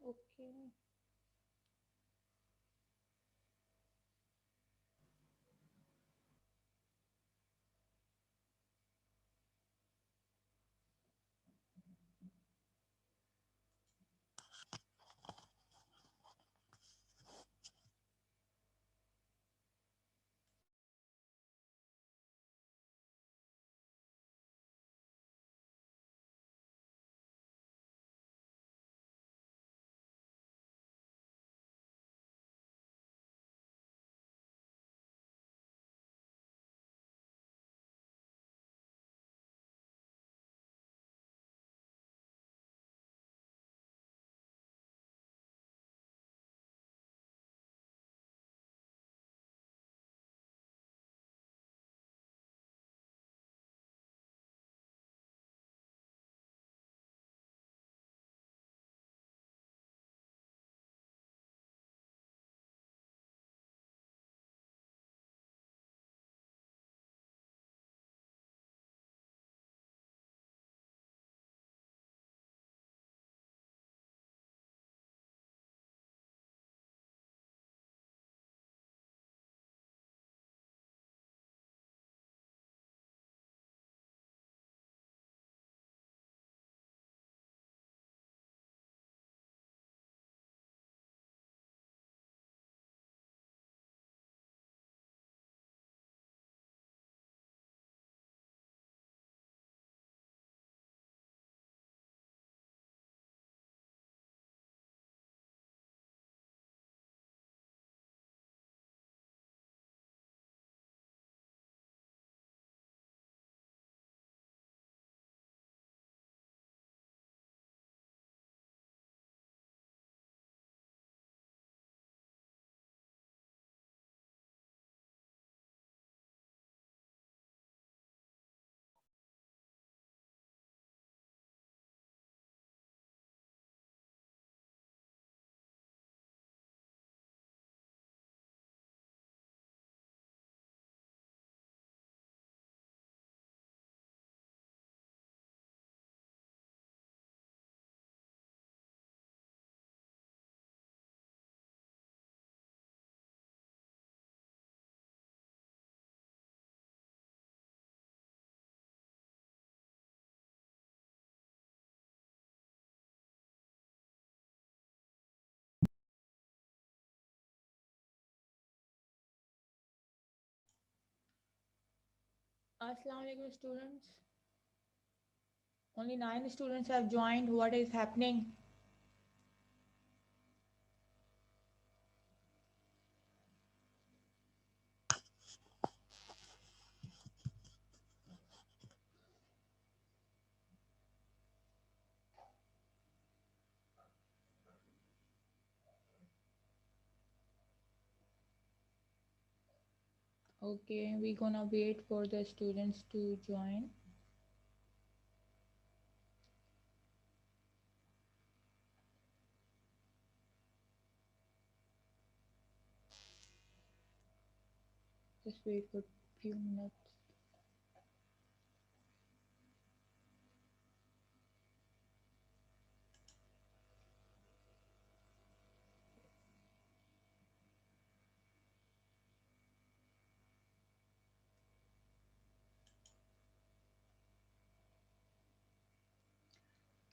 Okay. Assalamu alaikum students. Only 9 students have joined. What is happening? Okay, we're gonna wait for the students to join. Just wait for few minutes.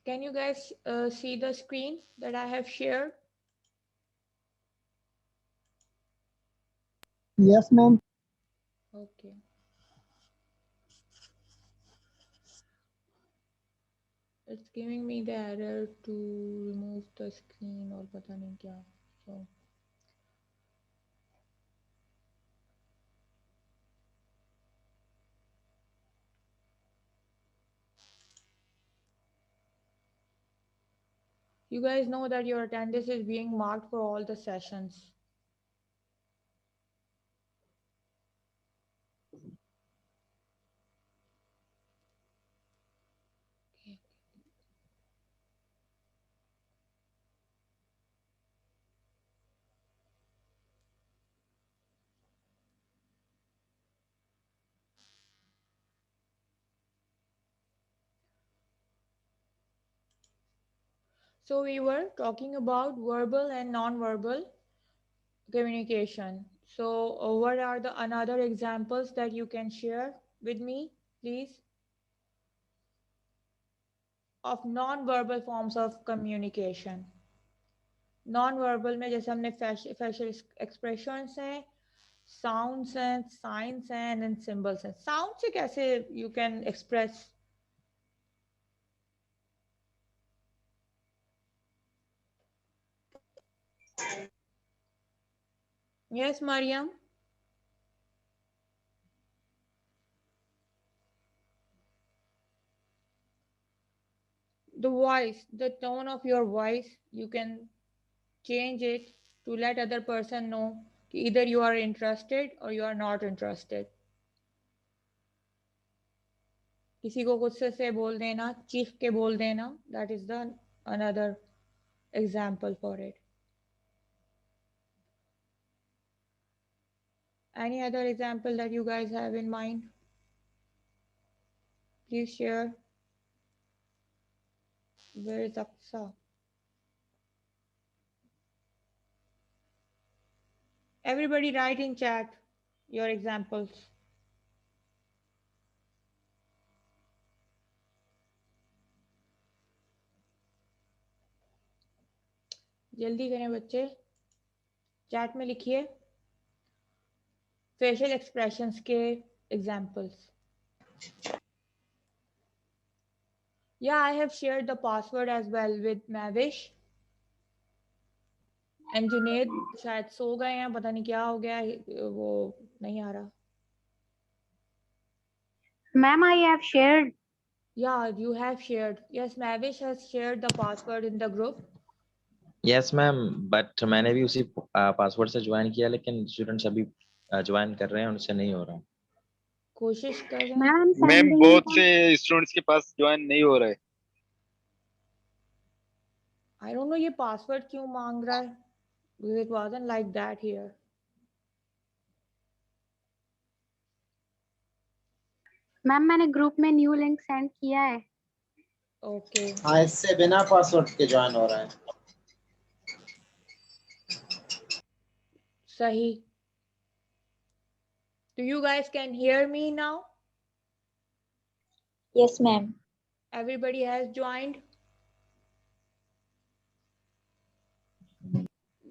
Can you guys see the screen that I have shared? Yes, ma'am. Okay. It's giving me the error to remove the screen or पता नहीं क्या. So you guys know that your attendance is being marked for all the sessions. Okay. So we were talking about verbal and non-verbal communication. So what are the another examples that you can share with me, please, of non-verbal forms of communication? Non-verbal में जैसे हमने facial expressions हैं, sounds हैं, signs हैं, and then symbols हैं. Sound से कैसे you can express? Yes, Mariam. The voice, the tone of your voice, you can change it to let other person know कि either you are interested or you are not interested. किसी को गुस्से से बोल देना, चीख के बोल देना, that is the another example for it. Any other example that you guys have in mind? Please share. Where is Aksa? Everybody write in chat your examples. जल्दी करें बच्चे, चैट में लिखिए facial expressions के examples. Yeah, I have shared the password as well with Mavish. And Junaid शायद सो गए हैं, पता नहीं क्या हो गया, वो नहीं आ रहा. Ma'am, I have shared. Yeah, you have shared. Yes, Mavish has shared the password in the group. Yes ma'am, but मैंने भी उसी पासवर्ड से ज्वाइन किया, लेकिन स्टूडेंट्स अभी ज्वाइन कर रहे हैं, उनसे नहीं हो रहा. कोशिश कर रहे हैं. Ma'am, ma'am sending. बहुत से स्टूडेंट्स के पास ज्वाइन नहीं हो रहा है. I don't know ये password क्यों मांग रहा है, because it wasn't like that here. Ma'am मैंने ग्रुप में न्यू लिंक सेंड किया है. Okay. हाँ, इससे बिना पासवर्ड के ज्वाइन हो रहा है. सही. Do you guys can hear me now? Yes, ma'am. Everybody has joined?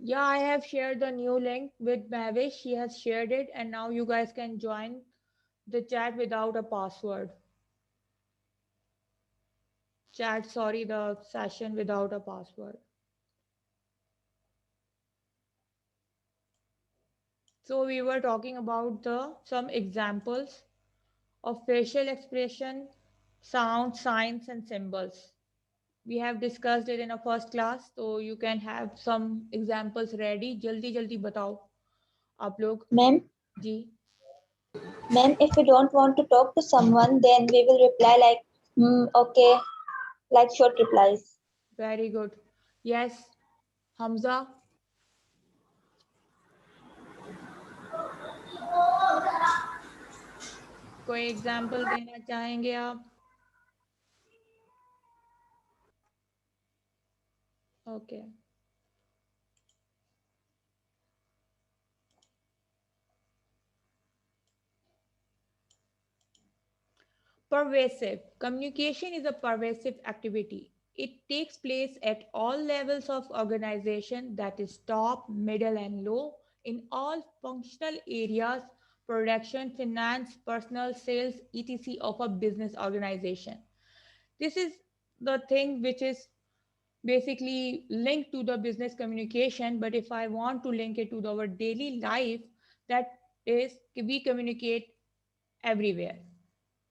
Yeah, I have shared the new link with Mavish. She has shared it, and now you guys can join the chat without a password. Chat, sorry, the session without a password. So we were talking about some examples of facial expression, sound, signs, and symbols. We have discussed it in a first class, so you can have some examples ready. जल्दी जल्दी बताओ आप लोग. Ma'am, जी. ma'am, if we don't want to talk to someone, then we will reply like, okay, like short replies. Very good. Yes, Hamza. कोई example देना चाहेंगे आप? Okay. Pervasive. Communication is a pervasive activity. It takes place at all levels of organization, that is top, middle, and low, in all functional areas, production, finance, personal, sales, etc. of a business organization. This is the thing which is basically linked to the business communication, but if I want to link it to our daily life, that is we communicate everywhere.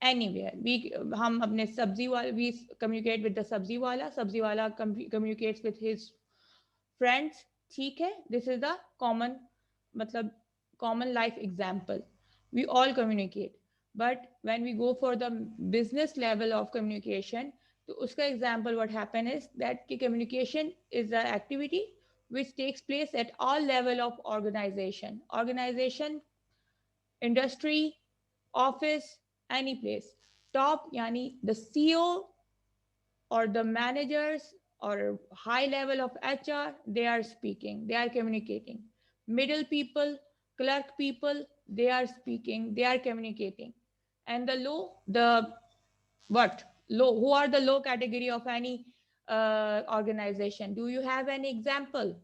Anywhere we हम अपने सब्जी वाला we communicate with the सब्जी वाला communicates with his friends. ठीक है, this is the common मतलब common life example. We all communicate, but when we go for the business level of communication, तो उसका example what happen is that कि communication is the activity which takes place at all level of organization, industry, office, any place. Top yani the CEO or the managers or high level of HR, they are speaking, they are communicating. Middle people, clerk people, they are speaking, they are communicating. And the low, the what? Low, who are the low category of any organization? Do you have any example?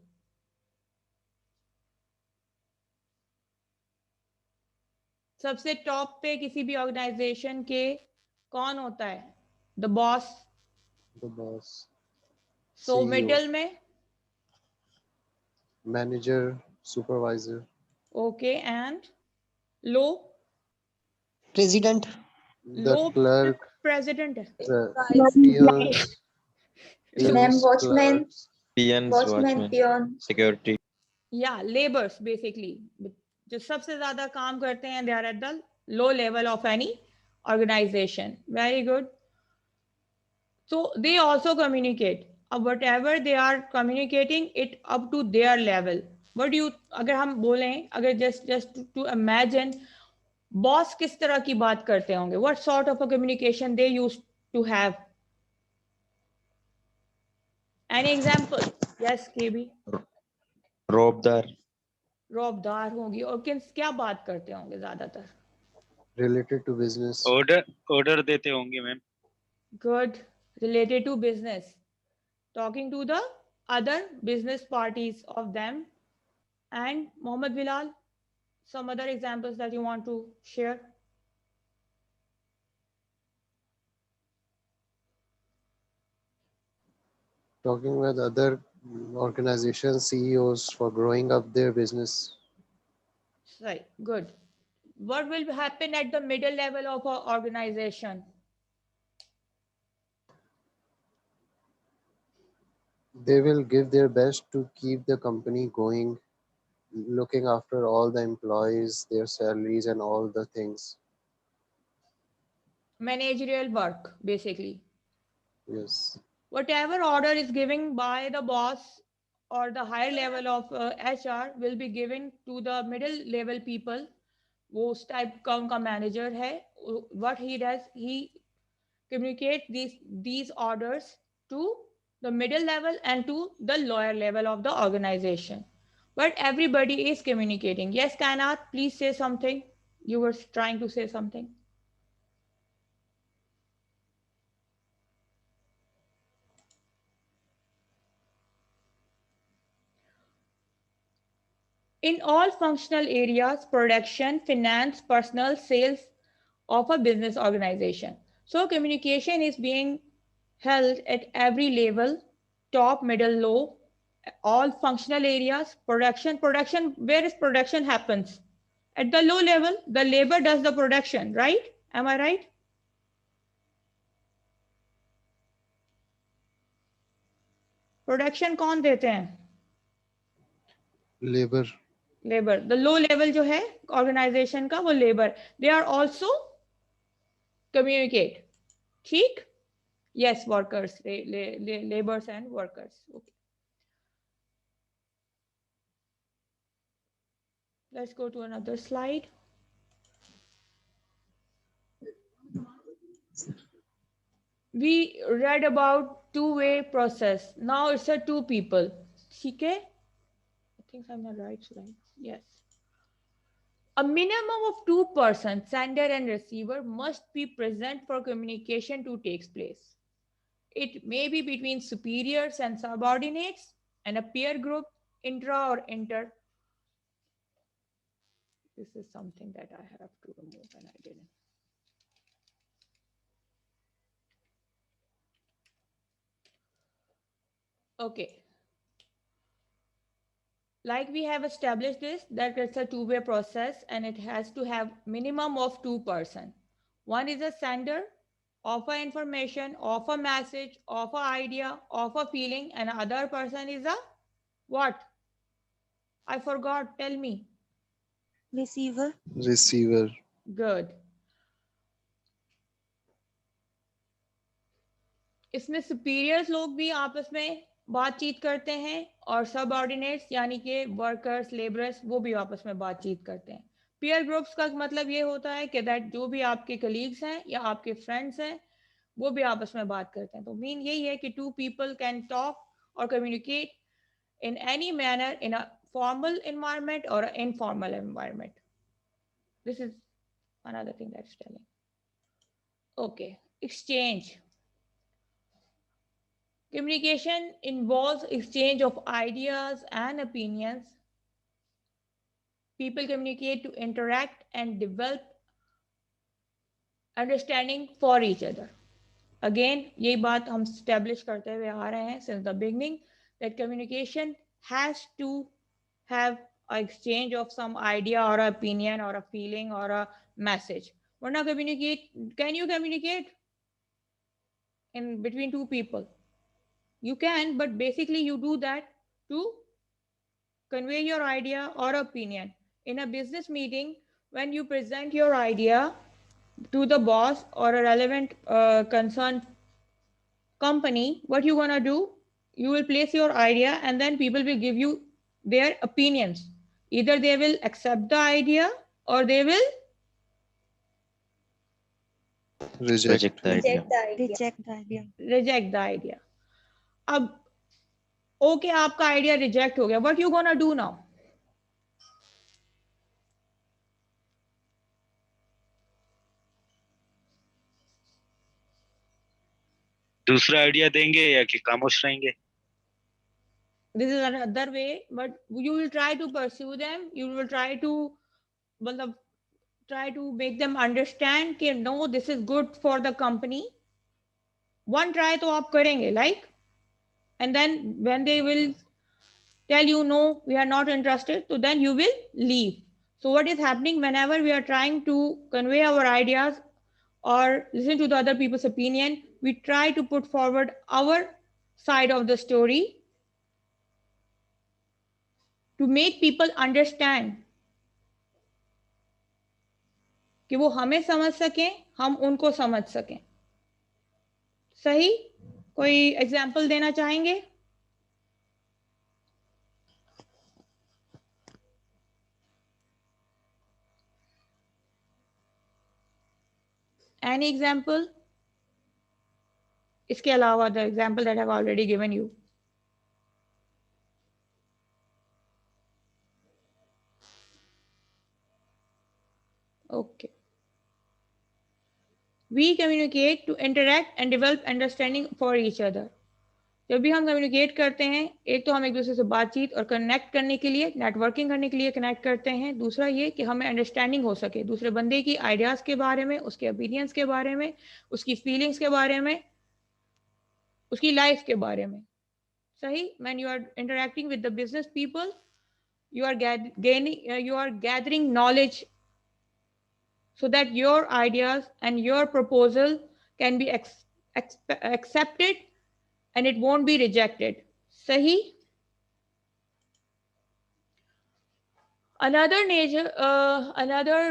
सबसे top पे किसी भी organisation के कौन होता है? The boss. The boss, so CEO, middle में manager, supervisor, okay and low. President, the low clerk, president है. the Guys, peons, ma'am, peons, watchman, clerks, Peons, watchman, watchmen, peon. security. या लेबर्स बेसिकली जो सबसे ज्यादा काम करते हैं, they are at the low level of any organisation. Very good. So they also communicate. Whatever they are communicating it up to their level. What do you, अगर हम बोलें, अगर just to imagine, बॉस किस तरह की बात करते होंगे? What sort of a communication they used to have? Any example? Yes, KB. रौबदार. रौबदार होंगी. और क्या बात करते होंगे ज्यादातर? related to business, ऑर्डर देते होंगे ma'am. Good. Related to business. Talking to the other business parties of them. And Mohammed Bilal, some other examples that you want to share? talking with other organizations, CEOs for growing up their business. Right, good. What will happen at the middle level of our organization? They will give their best to keep the company going, looking after all the employees, their salaries, and all the things. Managerial work, basically. Yes. Whatever order is given by the boss or the higher level of HR will be given to the middle level people. वो उस type का उनका manager है. What he does, he communicate these orders to the middle level and to the lower level of the organization. But everybody is communicating. Yes, Kainat, please say something. You were trying to say something. In all functional areas, production, finance, personal, sales of a business organization. So communication is being held at every level, top, middle, low, all functional areas. Production, where is production happens? At the low level, the labor does the production, right? Am I right? Production कौन देते हैं? Labor. Labor. The low level जो है organization का, वो labor. They are also communicate. ठीक? Yes, workers, laborers and workers. Okay. Let's go to another slide. We read about two-way process. Now it's a two people. Okay? I think I'm on the right slide. Yes. A minimum of 2 persons, sender and receiver, must be present for communication to take place. It may be between superiors and subordinates, and a peer group, intra or inter. This is something that I have to remove and I didn't. Okay. Like we have established this, that it's a two-way process and it has to have minimum of 2 persons. One is a sender of a information, of a message, of an idea, of a feeling, and other person is a what? I forgot, tell me. Receiver. Receiver. Good. इसमें superiors लोग भी आपस में बातचीत करते हैं और subordinates यानी कि वर्कर्स, लेबरर्स, वो भी आपस में बातचीत करते हैं. पीयर ग्रुप्स का मतलब ये होता है कि दैट जो भी आपके कलीग्स हैं या आपके फ्रेंड्स हैं, वो भी आपस में बात करते हैं. तो मीन यही है कि two people can talk or communicate in any manner in a formal environment or an informal environment. This is another thing that's telling. Okay, exchange. Communication involves exchange of ideas and opinions. People communicate to interact and develop understanding for each other. Again, यही बात हम establish करते हुए आ रहे हैं since the beginning that communication has to have an exchange of some idea or opinion or a feeling or a message. वरना communicate, can you communicate in between two people? You can, but basically you do that to convey your idea or opinion. In a business meeting, when you present your idea to the boss or a relevant concerned company, what you gonna do? You will place your idea and then people will give you their opinions. Either they will accept the idea or they will Reject the idea. Reject the idea. reject the idea. अब okay, आपका idea reject हो गया. What you gonna do now? दूसरा idea देंगे या कि खामोश रहेंगे? This is another way, but you will try to pursue them. You will try to मतलब try to make them understand कि no, this is good for the company. One try तो आप करेंगे, like, and then when they will tell you no, we are not interested, so then you will leave. So what is happening whenever we are trying to convey our ideas or listen to the other people's opinion, we try to put forward our side of the story to make people understand कि वो हमें समझ सकें, हम उनको समझ सकें. सही? कोई एग्जाम्पल देना चाहेंगे? Any example? इसके अलावा the example that I've already given you. Okay. We communicate to interact and develop understanding for each other. जब भी हम कम्युनिकेट करते हैं, एक तो हम एक दूसरे से बातचीत और कनेक्ट करने के लिए, नेटवर्किंग करने के लिए कनेक्ट करते हैं. दूसरा ये कि हमें अंडरस्टैंडिंग हो सके दूसरे बंदे की आइडियाज़ के बारे में, उसके ओपिनियंस के बारे में, उसकी फीलिंग्स के बारे में, उसकी लाइफ के बारे में. सही? When you are interacting with the business people, you are gathering knowledge so that your ideas and your proposal can be accepted and it won't be rejected. Sahi? Another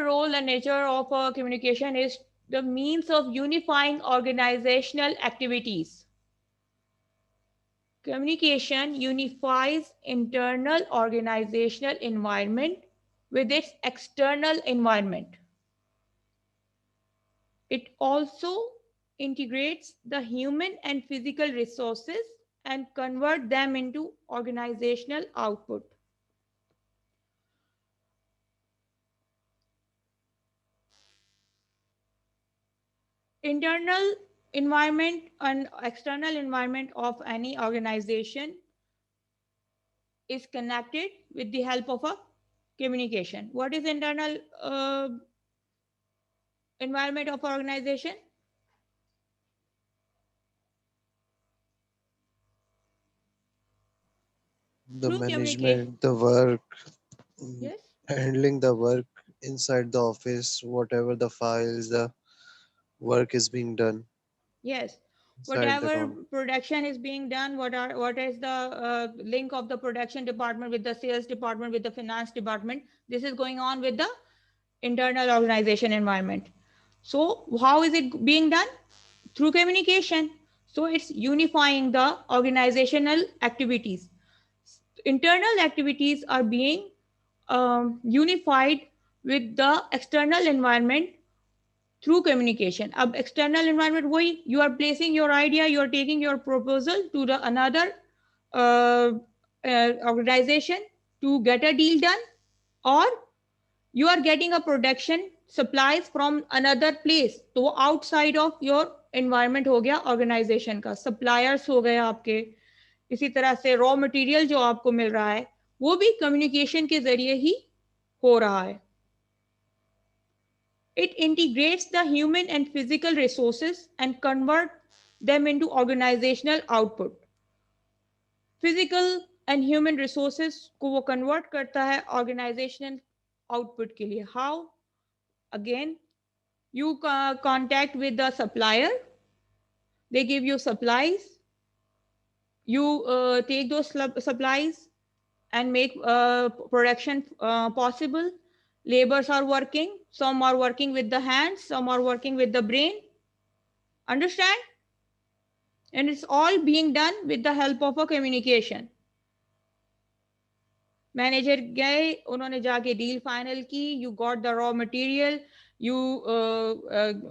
role and nature of communication is the means of unifying organizational activities. Communication unifies internal organizational environment with its external environment. It also integrates the human and physical resources and convert them into organizational output. Internal environment and external environment of any organization is connected with the help of a communication. What is internal environment of organization? The Through management, the work, Yes. handling the work inside the office, whatever the files, the work is being done. Yes. inside the Whatever company. production is being done, what is the link of the production department with the sales department, with the finance department, this is going on with the internal organization environment. So how is it being done? Through communication. So it's unifying the organizational activities. Internal activities are being unified with the external environment through communication. अब external environment वही, you are placing your idea, you are taking your proposal to the another organization to get a deal done, or you are getting a production supplies from another place. तो वो outside of your environment हो गया organization का. Suppliers हो गए आपके. इसी तरह से raw material जो आपको मिल रहा है वो भी communication के जरिए ही हो रहा है. It integrates the human and physical resources and convert them into organizational output. Physical and human resources को वो convert करता है organizational output के लिए. How? Again, you contact with the supplier, they give you supplies, you take those supplies and make production possible. Laborers are working, some are working with the hands, some are working with the brain. Understand? And it's all being done with the help of a communication. Manager गए, उन्होंने जाके deal final की, you got the raw material, you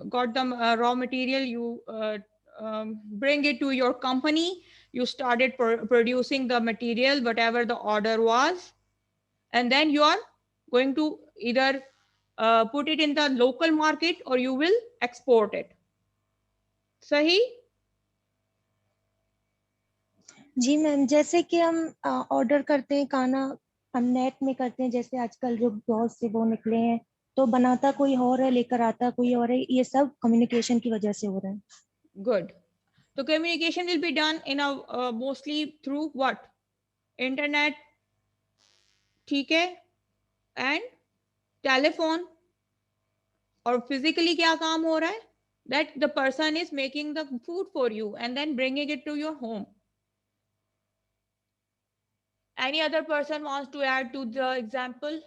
got the raw material, you bring it to your company, you started producing the material, whatever the order was, and then you are going to either put it in the local market or you will export it. सही? जी ma'am, जैसे कि हम order करते हैं खाना, हम net में करते हैं, जैसे आजकल जो बहुत से वो निकले हैं, तो बनाता कोई और है, लेकर आता कोई और है, ये सब कम्युनिकेशन की वजह से हो रहा है. Good. So communication will be done in a mostly through what? Internet, ठीक है, and telephone. और physically क्या काम हो रहा है? That the person is making the food for you and then bringing it to your home. Any other person wants to add to the example?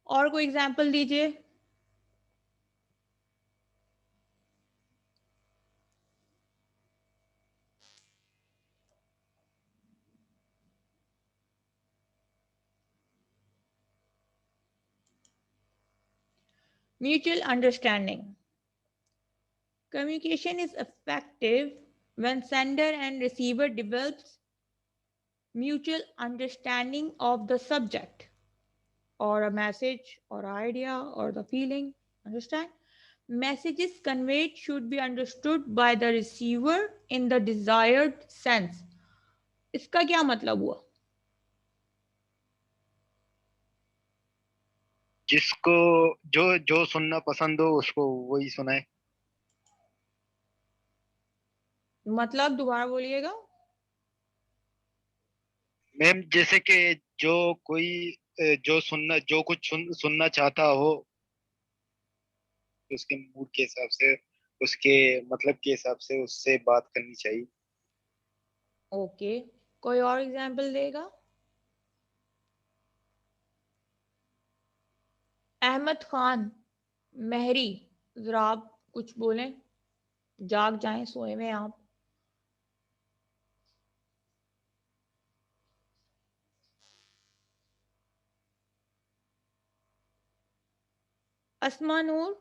और कोई example दीजिए. Mutual understanding. Communication is effective when sender and receiver develops mutual understanding of the subject or a message or idea or the feeling. Understand? Messages conveyed should be understood by the receiver in the desired sense. इसका क्या मतलब हुआ? जिसको जो जो सुनना पसंद हो उसको वही सुनाए. मतलब दोबारा बोलिएगा. मैम जैसे कि जो कोई जो कुछ सुनना चाहता हो, उसके मूड के हिसाब से, उसके मतलब के हिसाब से उससे बात करनी चाहिए. ओके, कोई और एग्जांपल देगा? अहमद खान, मेहरी, जरा आप कुछ बोलें. जाग जाएं, सोए में आप. अस्मा नूर,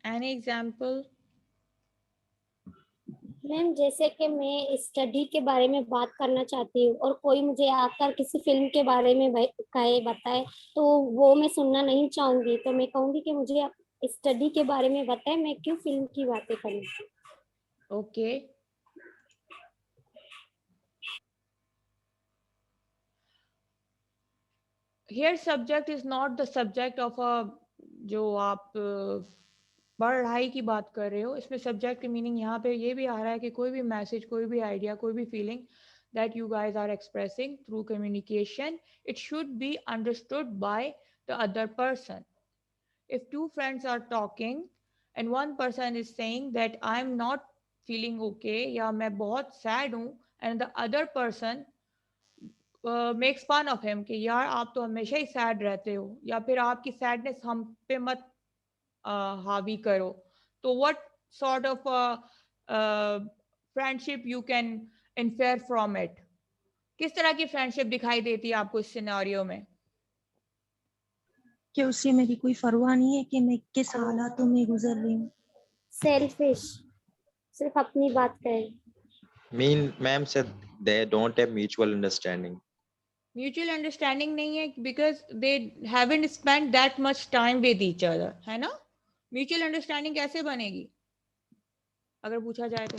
एनी एग्जांपल? मैम जैसे कि मैं स्टडी के बारे में बात करना चाहती हूँ और कोई मुझे आकर किसी फिल्म के बारे में कहे बताए, तो वो मैं सुनना नहीं चाहूंगी. तो मैं कहूंगी कि मुझे स्टडी के बारे में बताए, मैं क्यों फिल्म की बातें करूँ. Okay. Here subject is not the subject of a जो आप पढ़ाई की बात कर रहे हो. इसमें सब्जेक्ट की मीनिंग यहाँ पे ये भी आ रहा है कि कोई भी मैसेज, कोई भी आइडिया, कोई भी feeling that you guys are expressing through communication, it should be understood by the other person. If two friends are talking and one person is saying that I am not feeling okay या मैं बहुत sad हूँ, and the other person makes fun of him कि यार आप तो हमेशा ही sad रहते हो, या फिर आपकी sadness हम पे मत हावी करो, तो what sort of friendship you can infer from it? किस तरह की फ्रेंडशिप दिखाई देती है आपको इस सिनेरियो में? कि उससे मेरी कोई परवाह नहीं है कि मैं किस हालातों में गुजर रही हूँ। सेल्फिश, सिर्फ अपनी बात कहे। Ma'am said they don't have mutual understanding. Mutual understanding नहीं है because they haven't spend that much time with each other, है ना? म्यूचुअल अंडरस्टैंडिंग कैसे बनेगी अगर पूछा जाए तो?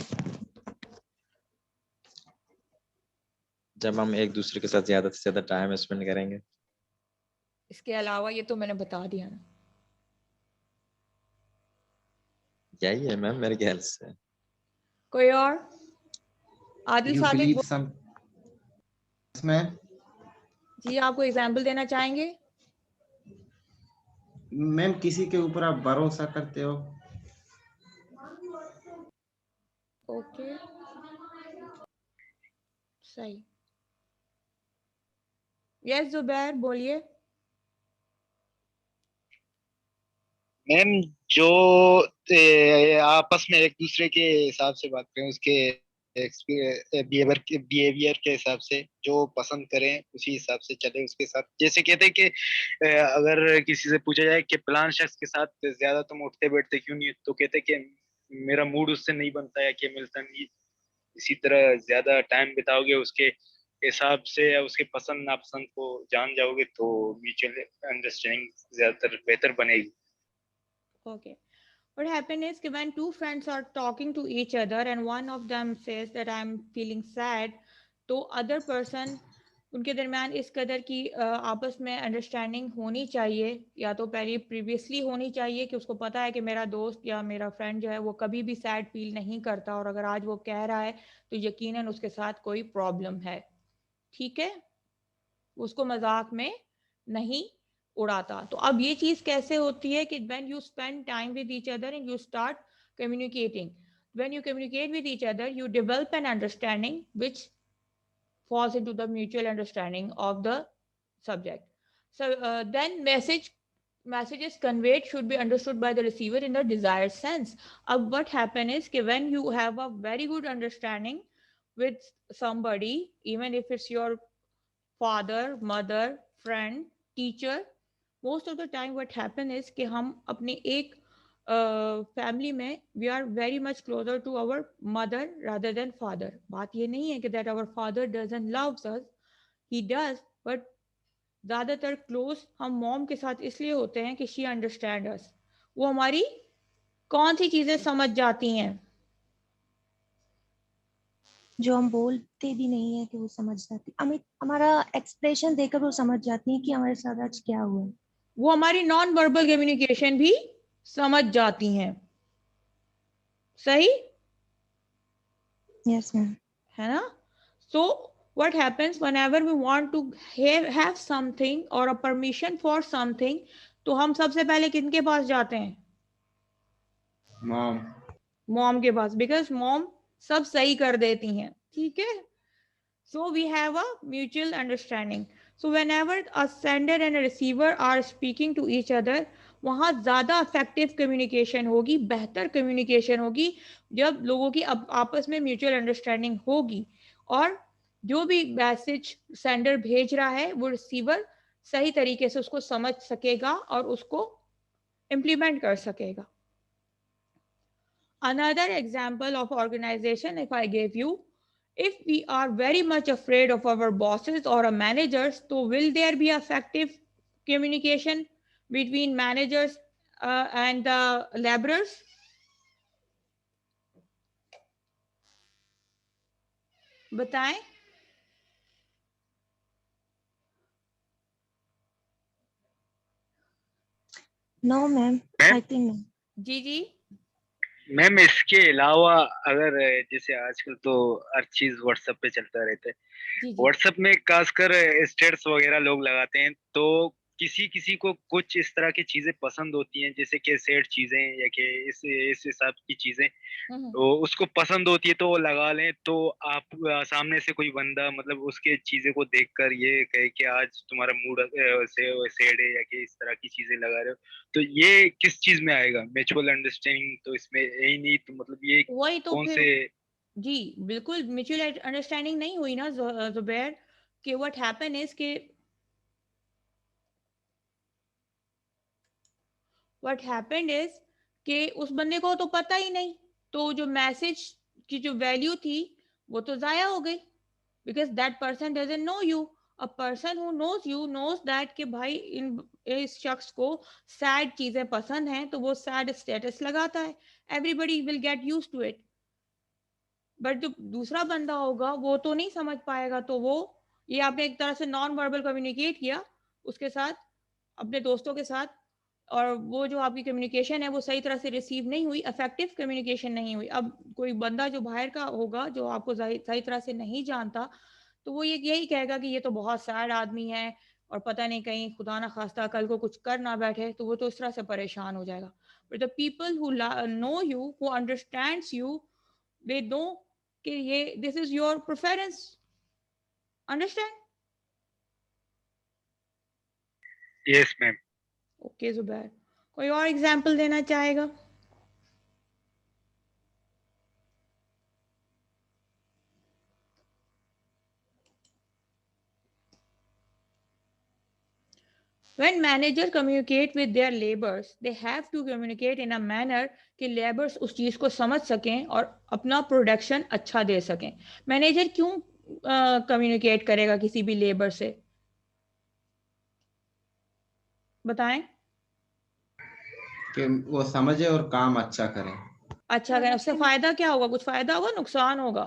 जब हम एक दूसरे के साथ ज्यादा से ज्यादा टाइम स्पेंड करेंगे। इसके अलावा ये तो मैंने बता दिया ना। यही है मैम मेरे ख्याल से। कोई और? Adil You Sadiq believe some. Yes, ma'am. जी, आपको एग्जाम्पल देना चाहेंगे? मैम किसी के ऊपर आप भरोसा करते हो? ओके, सही। यस जुबैर बोलिए। मैम जो आपस में एक दूसरे के हिसाब से बात करें, उसके बिहेवियर के हिसाब से जो पसंद करें उसी हिसाब से चले उसके साथ। जैसे कहते हैं कि अगर किसी से पूछा जाए कि प्लान शख्स के साथ ज्यादा तुम उठते बैठते क्यों नहीं, तो कहते हैं कि मेरा मूड उससे नहीं बनता है कि मिलता नहीं। इसी तरह ज्यादा टाइम बिताओगे उसके हिसाब से या उसके पसंद नापसंद को जान जाओगे तो म्यूचुअल अंडरस्टैंडिंग ज्यादातर बेहतर बनेगी। Okay. What happened is when two friends are talking to each other and one of them says that I'm feeling sad, तो other person उनके दरमियान इस कदर की आपस में अंडरस्टैंडिंग होनी चाहिए, या तो पहले प्रीवियसली होनी चाहिए कि उसको पता है कि मेरा दोस्त या मेरा फ्रेंड जो है वो कभी भी सैड फील नहीं करता, और अगर आज वो कह रहा है तो यकीनन उसके साथ कोई प्रॉब्लम है, ठीक है? उसको मजाक में नहीं उड़ाता। तो अब ये चीज कैसे होती है कि when you spend time with each other and you start communicating, when you communicate with each other you develop an understanding which falls into the mutual understanding of the subject. So then messages conveyed should be understood by the receiver in the desired sense. अब what happen is कि when you have a very good understanding with somebody, even if it's your father, mother, friend, teacher, most of the time what happen is कि हम अपनी एक family में we are very much closer to our mother rather than father. बात ये नहीं है कि that our father doesn't love us, he does, but ज़्यादातर क्लोज हम मॉम के साथ इसलिए होते हैं कि she understand us. वो हमारी कौन सी चीज़ें समझ जाती हैं जो हम बोलते भी नहीं है कि वो समझ जाती, हमें हमारा एक्सप्रेशन देखकर वो समझ जाती है कि हमारे साथ आज क्या हुआ है। वो हमारी नॉन वर्बल कम्युनिकेशन भी समझ जाती हैं, सही यस मैम। है ना? So what happens whenever we want to have something or a permission for something, तो हम सबसे पहले किनके पास जाते हैं? मॉम। मॉम के पास, because मॉम सब सही कर देती हैं, ठीक है? So we have a mutual understanding. So whenever a sender and a receiver are speaking to each other, वहाँ ज़्यादा इफेक्टिव कम्युनिकेशन होगी, बेहतर कम्युनिकेशन होगी जब लोगों की आपस में म्यूचुअल अंडरस्टैंडिंग होगी, और जो भी मैसेज सेंडर भेज रहा है वो रिसीवर सही तरीके से उसको समझ सकेगा और उसको इम्प्लीमेंट कर सकेगा। Another example of organization, if I gave you, if we are very much afraid of our bosses or our managers, so will there be effective communication between managers and the laborers? बताएं। No ma'am, I think जी जी ma'am इसके अलावा अगर जैसे आजकल तो हर चीज व्हाट्सएप पे चलता रहता है, जी जी व्हाट्सएप में खासकर स्टेटस वगैरह लोग लगाते हैं, तो किसी किसी को कुछ इस तरह की चीजें पसंद होती हैं, जैसे कि सैड चीजें या कि इस हिसाब की चीजें, तो उसको पसंद होती है तो वो लगा लें। तो आप सामने से कोई बंदा मतलब उसके चीजें को देखकर ये कहे कि आज तुम्हारा मूड सैड है या कि इस तरह की चीजें लगा रहे हो, तो ये किस चीज में आएगा? म्यूचुअल अंडरस्टैंडिंग तो इसमें है ही नहीं, तो मतलब ये वही तो कौन फिर से जी बिल्कुल म्यूचुअल अंडरस्टैंडिंग नहीं हुई ना जुबैर कि व्हाट हैपन इज कि व्हाट हैपेंड इज कि उस बंदे को तो पता ही नहीं, तो जो मैसेज की जो वैल्यू थी वो तो जाया हो गई, because that person doesn't know you. A person who knows you knows that कि भाई इस शख्स को सैड चीजें पसंद हैं तो वो सैड स्टेटस लगाता है, everybody will get use to it. But जो दूसरा बंदा होगा वो तो नहीं समझ पाएगा, तो वो ये आपने एक तरह से नॉन वर्बल कम्युनिकेट किया उसके साथ, अपने दोस्तों के साथ, और वो जो आपकी कम्युनिकेशन है वो सही तरह से रिसीव नहीं हुई, इफेक्टिव कम्युनिकेशन नहीं हुई। अब कोई बंदा जो बाहर का होगा जो आपको सही तरह से नहीं जानता, तो वो ये यही कहेगा कि ये तो बहुत सैड आदमी है और पता नहीं कहीं खुदा ना खास्ता कल को कुछ कर ना बैठे, तो वो तो इस तरह से परेशान हो जाएगा। But the people who know you, who understands you, they know कि ये this is your preference. Understand? Yes ma'am. Okay Zubair, कोई और एग्जांपल देना चाहेगा? When manager communicate with their laborers, they have to communicate in a manner कि laborers उस चीज को समझ सकें और अपना प्रोडक्शन अच्छा दे सकें। मैनेजर क्यों कम्युनिकेट करेगा किसी भी लेबर से? बताएं। कि वो समझे और काम अच्छा करे। अच्छा करें, उससे फायदा क्या होगा? कुछ फायदा होगा, नुकसान होगा?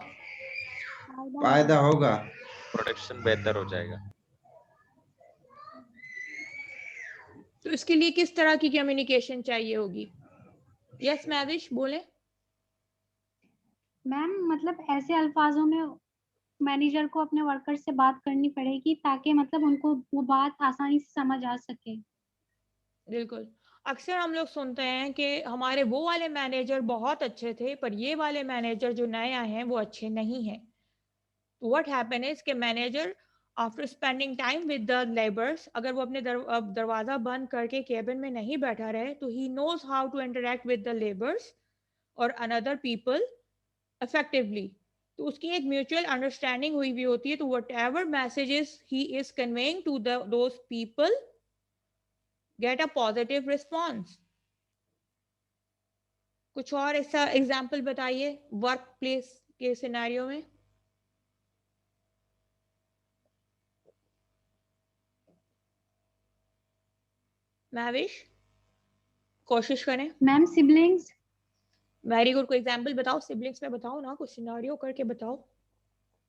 फायदा होगा। प्रोडक्शन बेहतर हो जाएगा। तो इसके लिए किस तरह की कम्युनिकेशन चाहिए होगी? यस मैविश बोले। मैम मतलब ऐसे अल्फाजों में मैनेजर को अपने वर्कर से बात करनी पड़ेगी ताकि मतलब उनको वो बात आसानी से समझ आ सके। बिल्कुल। अक्सर हम लोग सुनते हैं कि हमारे वो वाले मैनेजर बहुत अच्छे थे पर ये वाले मैनेजर जो नए आए हैं वो अच्छे नहीं हैं। What happen is कि manager after spending time with the labours, अगर वो अपने दरवाजा बंद करके केबिन में नहीं बैठा रहे, तो he knows how to interact with the labours और अनदर पीपल effectively। तो उसकी एक म्यूचुअल अंडरस्टैंडिंग हुई भी होती है, तो whatever messages he is conveying to those people get a positive response. कुछ और ऐसा एग्जाम्पल बताइए वर्क प्लेस के सिनेरियो में। महविश कोशिश करें। Ma'am siblings. वेरी गुड, कोई एग्जाम्पल बताओ सिबलिंग्स में, बताओ ना, कुछ सिनेरियो करके बताओ।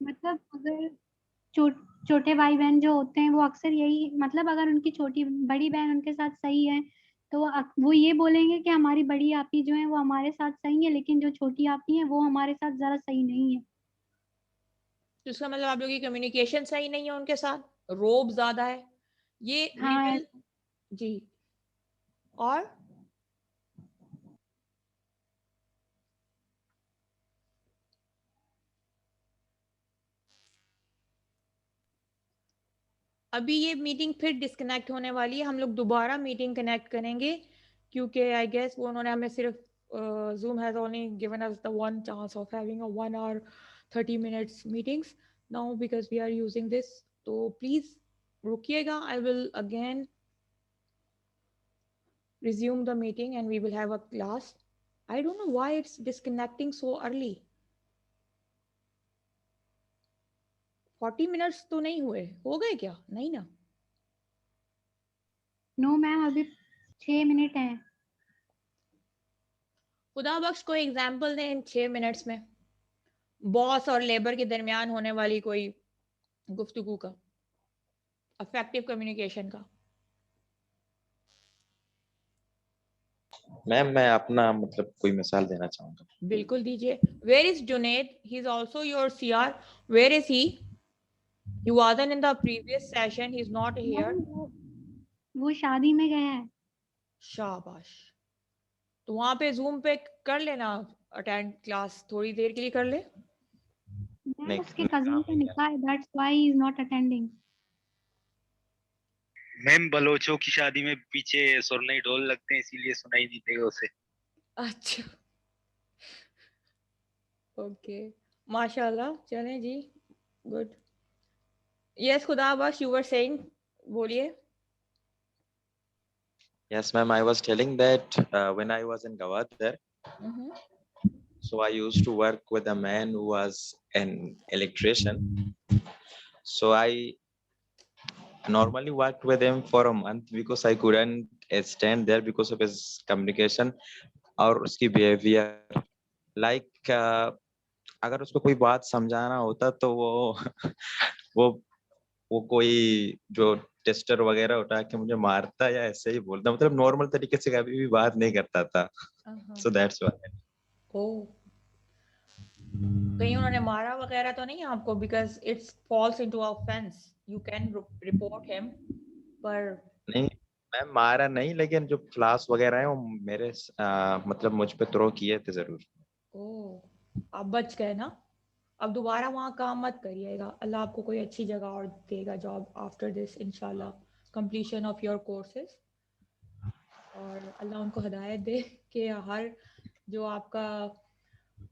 मतलब अगर छोटे भाई बहन जो होते हैं वो अक्सर यही मतलब अगर उनकी छोटी बड़ी बहन उनके साथ सही है तो वो ये बोलेंगे कि हमारी बड़ी आपी जो है वो हमारे साथ सही है, लेकिन जो छोटी आपी है वो हमारे साथ जरा सही नहीं है। तो इसका मतलब आप लोगों की कम्युनिकेशन सही नहीं है उनके साथ, रोब ज्यादा है, ये वी हाँ विल। जी, और अभी ये मीटिंग फिर डिस्कनेक्ट होने वाली है, हम लोग दोबारा मीटिंग कनेक्ट करेंगे क्योंकि आई गेस वो उन्होंने हमें सिर्फ Zoom has only given us the one chance of having a 1 hour 30 minutes meetings now because we are using this। तो please रुकिएगा, I will again resume the meeting and we will have a class। I don't know why it's disconnecting so early। 40 minutes तो नहीं हुए, हो गए क्या? नहीं ना। No ma'am अभी 6 मिनट है। खुदा बख्श कोई एग्जाम्पल दें इन 6 मिनट्स में बॉस और लेबर के दरमियान होने वाली कोई गुफ्तगू का, इफेक्टिव कम्युनिकेशन का। मैम मैं अपना मतलब कोई मिसाल देना चाहूंगा। बिल्कुल दीजिए। Where is Junaid? He is also your CR. Where is he? He wasn't in the previous session, he is not here. वो शादी में गया है। शाबाश। तो वहां पे जूम पे कर लेना अटेंड क्लास, थोड़ी देर के लिए कर ले। मैम उसके कजिन का निकाह है, that's why he is not attending. Ma'am बलोचों की शादी में पीछे सुरनई ढोल लगते हैं इसीलिए सुनाई नहीं देगा उसे। अच्छा ओके। माशाल्लाह, चलें जी, good. Yes Khudabakhsh, you were saying, बोलिए। Yes, ma'am. I was telling that when I was in Gwadar, Mhm. so I used to work with a man who was an electrician. So I normally worked with him for a month because I couldn't stand there because of his communication और उसकी behavior. Like अगर उसको कोई बात समझाना होता तो वो वो वो कोई जो टेस्टर वगैरह उठा के मुझे मारता या ऐसे ही बोलता, मतलब नॉर्मल तरीके से कभी भी बात नहीं करता था। So that's why. ओह, कहीं उन्होंने मारा वगैरह तो नहीं आपको? Because it's falls into offence, you can report him, पर नहीं मैम, मारा नहीं, लेकिन जो क्लास वगैरह है वो मेरे मतलब मुझ पे थ्रो किए थे जरूर। ओह, आप बच गए ना। अब दोबारा वहाँ काम मत करिएगा, अल्लाह आपको कोई अच्छी जगह और देगा जॉब आफ्टर दिस इंशाल्लाह, कंप्लीशन ऑफ योर कोर्सेज। और अल्लाह उनको हिदायत दे कि हर जो आपका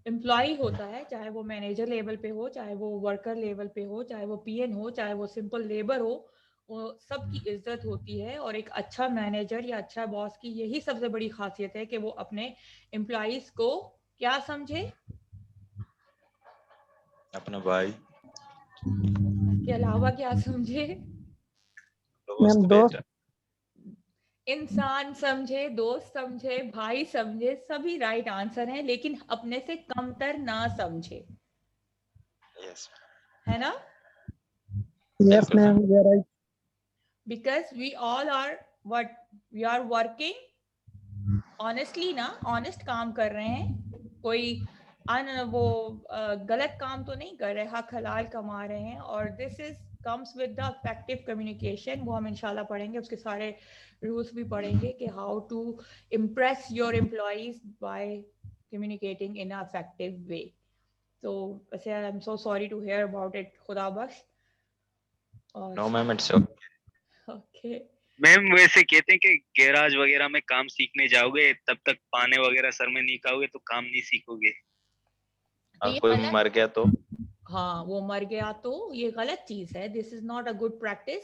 एम्प्लॉय होता है, चाहे वो मैनेजर लेवल पे हो, चाहे वो वर्कर लेवल पे हो, चाहे वो पीएन हो, चाहे वो सिंपल लेबर हो, वो सबकी इज्जत होती है। और एक अच्छा मैनेजर या अच्छा बॉस की यही सबसे बड़ी खासियत है कि वो अपने एम्प्लॉयज को क्या समझे, अपना भाई, के अलावा क्या समझे, दोस्त, बेटा। इंसान समझे, दोस्त समझे, भाई समझे, सभी राइट आंसर हैं, लेकिन अपने से कमतर ना समझे, Yes. है ना? Yes, ma'am, you are right. Because we all are what we are working honestly ना, honest काम कर रहे हैं, कोई वो गलत काम तो नहीं कर रहे, हक हलाल कमा रहे हैं। और this is comes with the effective communication, वो हम इंशाल्लाह पढ़ेंगे, उसके सारे रूल्स भी पढ़ेंगे कि how to impress your employees by communicating in a effective way. तो वैसे I am so sorry to hear about it Khudabakhsh. No, और ma'am, it's okay. Okay, ma'am वैसे कहते हैं कि गैराज वगैरह में काम सीखने जाओगे तब तक पाने वगैरह सर में नहीं खाओगे तो काम नहीं सीखोगे। तो और ये कोई गलत, मर गया तो? हाँ वो मर गया तो ये गलत चीज है, this is not a good practice.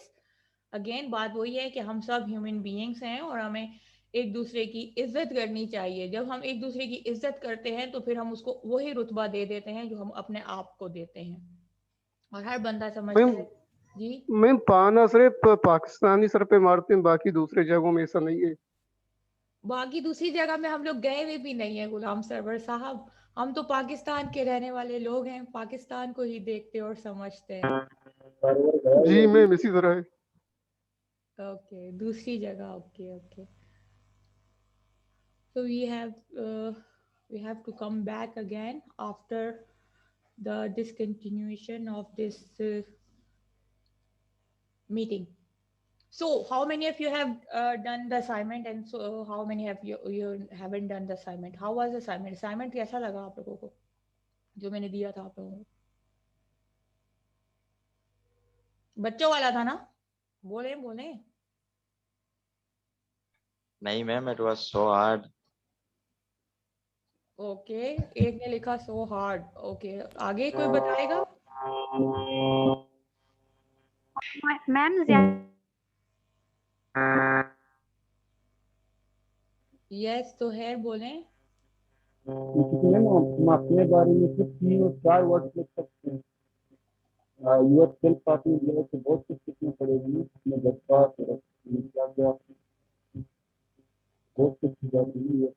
Again बात वही है कि हम सब ह्यूमन बीइंग्स हैं और हमें एक दूसरे की इज्जत करनी चाहिए। जब हम एक दूसरे की इज्जत करते हैं तो फिर हम उसको वही रुतबा दे देते हैं जो हम अपने आप को देते हैं। और हर बंदा समझता मैम है जी। मैम पाना सिर्फ पाकिस्तानी सर पे मारते हैं, बाकी दूसरे जगहों में ऐसा नहीं है। बाकी दूसरी जगह में हम लोग गए हुए भी नहीं है गुलाम सरवर साहब, हम तो पाकिस्तान के रहने वाले लोग हैं, पाकिस्तान को ही देखते और समझते हैं। जी मैम इसी तरह है। ओके, दूसरी जगह, okay okay. So we have to come back again after the discontinuation of this meeting. So how many of you have done the assignment, and so how many have you haven't done the assignment? How was the assignment? Assignment कैसा लगा आप लोगों को जो मैंने दिया था आप लोगों को? बच्चों वाला था ना? बोले बोले। नहीं ma'am, it was so hard. Okay, एक ने लिखा सो हार्ड। ओके, आगे कोई बताएगा? मैम यस तो है, बोले। मैम हम अपने बारे में सिर्फ 3 और 4 वर्ड लिख सकते हैं। यूर सेल्फ पार्टनर लेवल से बहुत कुछ सीखना पड़ेगी, अपने जज्बात और क्या क्या बहुत कुछ चीज़ आती है।